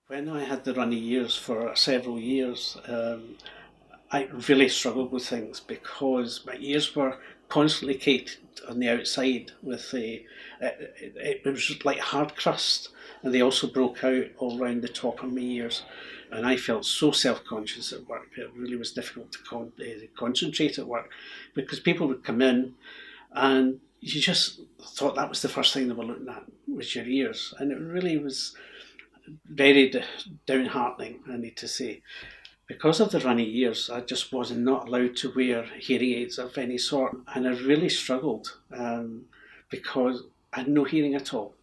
When I had the runny ears for several years, I really struggled with things because my ears were constantly caked on the outside with it was like hard crust, and they also broke out all around the top of my ears, and I felt so self-conscious at work. It really was difficult to concentrate at work because people would come in and you just thought that was the first thing they were looking at was your ears, and it really was very downheartening, I need to say. Because of the runny ears, I just was not allowed to wear hearing aids of any sort, and I really struggled because I had no hearing at all.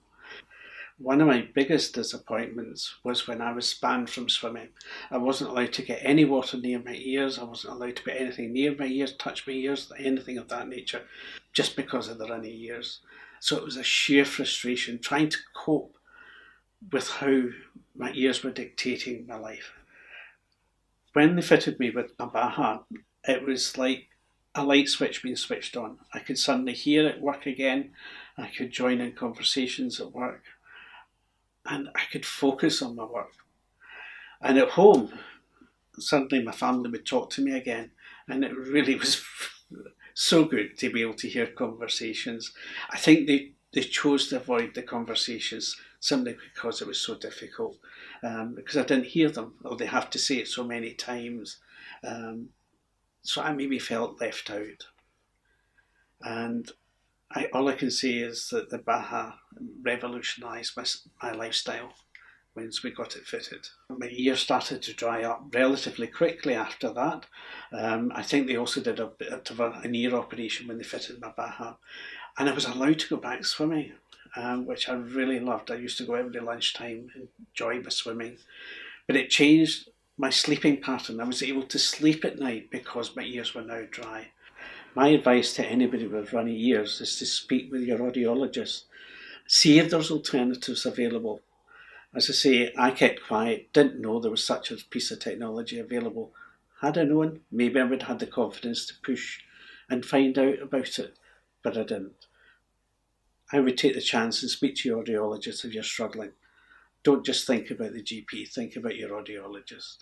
One of my biggest disappointments was when I was banned from swimming. I wasn't allowed to get any water near my ears, I wasn't allowed to put anything near my ears, touch my ears, anything of that nature, just because of the runny ears. So it was a sheer frustration trying to cope with how my ears were dictating my life. When they fitted me with my Baha, it was like a light switch being switched on. I could suddenly hear it work again, I could join in conversations at work, and I could focus on my work. And at home, suddenly my family would talk to me again, and it really was so good to be able to hear conversations. I think they chose to avoid the conversations simply because it was so difficult, because I didn't hear them, or they have to say it so many times. So I maybe felt left out. And all I can say is that the Baha revolutionised my lifestyle once we got it fitted. My ear started to dry up relatively quickly after that. I think they also did a bit of an ear operation when they fitted my Baha. And I was allowed to go back swimming, which I really loved. I used to go every lunchtime and enjoy my swimming. But it changed my sleeping pattern. I was able to sleep at night because my ears were now dry. My advice to anybody with runny ears is to speak with your audiologist. See if there's alternatives available. As I say, I kept quiet, didn't know there was such a piece of technology available. Had I known, maybe I would have had the confidence to push and find out about it, but I didn't. I would take the chance and speak to your audiologist if you're struggling. Don't just think about the GP, think about your audiologist.